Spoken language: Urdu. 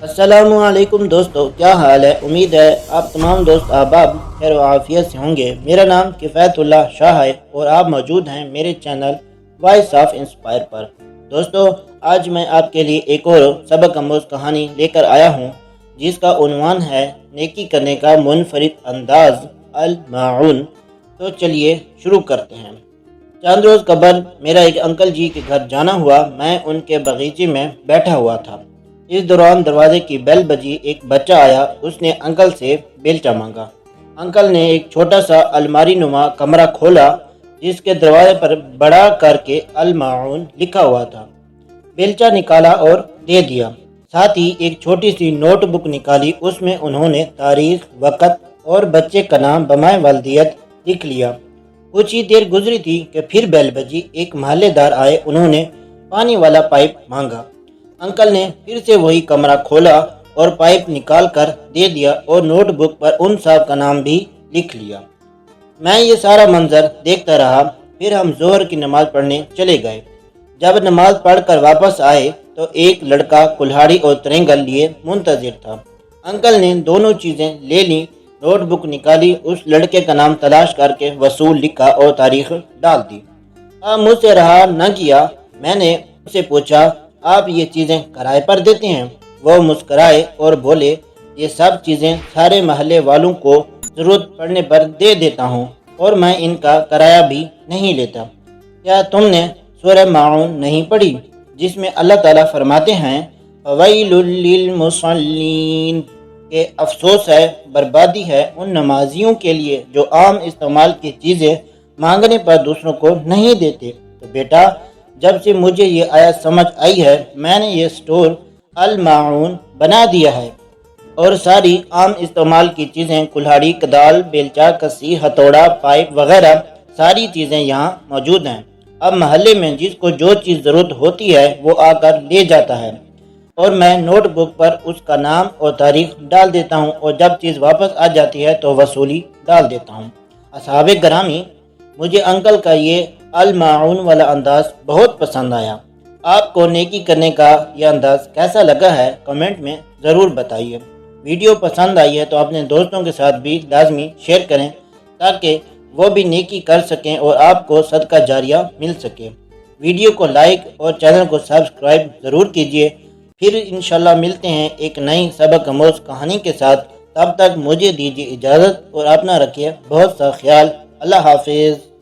السلام علیکم دوستو، کیا حال ہے؟ امید ہے آپ تمام دوست احباب خیر و عافیت سے ہوں گے۔ میرا نام کفایت اللہ شاہ ہے اور آپ موجود ہیں میرے چینل وائس آف انسپائر پر۔ دوستو، آج میں آپ کے لیے ایک اور سبق آموز کہانی لے کر آیا ہوں جس کا عنوان ہے نیکی کرنے کا منفرد انداز الماعون۔ تو چلیے شروع کرتے ہیں۔ چند روز قبل میرا ایک انکل جی کے گھر جانا ہوا۔ میں ان کے باغیچے میں بیٹھا ہوا تھا۔ اس دوران دروازے کی بیل بجی۔ ایک بچہ آیا۔ اس نے انکل سے بیلچہ مانگا۔ انکل نے ایک چھوٹا سا الماری نما کمرہ کھولا جس کے دروازے پر بڑا کر کے الماعون لکھا ہوا تھا۔ بیلچہ نکالا اور دے دیا، ساتھ ہی ایک چھوٹی سی نوٹ بک نکالی۔ اس میں انہوں نے تاریخ، وقت اور بچے کا نام بمائے والدیت لکھ لیا۔ کچھ ہی دیر گزری تھی کہ پھر بیل بجی۔ ایک محلے دار آئے۔ انہوں نے پانی والا پائپ مانگا۔ انکل نے پھر سے وہی کمرہ کھولا اور پائپ نکال کر دے دیا اور نوٹ بک پر ان صاحب کا نام بھی لکھ لیا۔ میں یہ سارا منظر دیکھتا رہا۔ پھر ہم ظہر کی نماز پڑھنے چلے گئے۔ جب نماز پڑھ کر واپس آئے تو ایک لڑکا کلہاڑی اور ترنگل لیے منتظر تھا۔ انکل نے دونوں چیزیں لے لیں، نوٹ بک نکالی، اس لڑکے کا نام تلاش کر کے وصول لکھا اور تاریخ ڈال دی۔ اب مجھ سے رہا نہ گیا۔ میں نے ان سے پوچھا، آپ یہ چیزیں کرائے پر دیتے ہیں؟ وہ مسکرائے اور بولے، یہ سب چیزیں سارے محلے والوں کو ضرورت پڑنے پر دے دیتا ہوں اور میں ان کا کرایہ بھی نہیں لیتا۔ کیا تم نے سورہ ماعون نہیں پڑھی جس میں اللہ تعالیٰ فرماتے ہیں فَوَيْلٌ لِّلْمُصَلِّينَ کہ افسوس ہے، بربادی ہے ان نمازیوں کے لیے جو عام استعمال کی چیزیں مانگنے پر دوسروں کو نہیں دیتے؟ تو بیٹا، جب سے مجھے یہ آیت سمجھ آئی ہے میں نے یہ سٹور الماعون بنا دیا ہے اور ساری عام استعمال کی چیزیں، کلہاڑی، کدال، بیلچہ، کسی، ہتھوڑا، پائپ وغیرہ ساری چیزیں یہاں موجود ہیں۔ اب محلے میں جس کو جو چیز ضرورت ہوتی ہے وہ آ کر لے جاتا ہے اور میں نوٹ بک پر اس کا نام اور تاریخ ڈال دیتا ہوں اور جب چیز واپس آ جاتی ہے تو وصولی ڈال دیتا ہوں۔ اصحاب گرامی، مجھے انکل کا یہ الماعون والا انداز بہت پسند آیا۔ آپ کو نیکی کرنے کا یہ انداز کیسا لگا ہے کمنٹ میں ضرور بتائیے۔ ویڈیو پسند آئی ہے تو اپنے دوستوں کے ساتھ بھی لازمی شیئر کریں تاکہ وہ بھی نیکی کر سکیں اور آپ کو صدقہ جاریہ مل سکے۔ ویڈیو کو لائک اور چینل کو سبسکرائب ضرور کیجیے۔ پھر انشاءاللہ ملتے ہیں ایک نئی سبق آموز کہانی کے ساتھ۔ تب تک مجھے دیجیے اجازت اور اپنا رکھیے بہت سا خیال۔ اللہ حافظ۔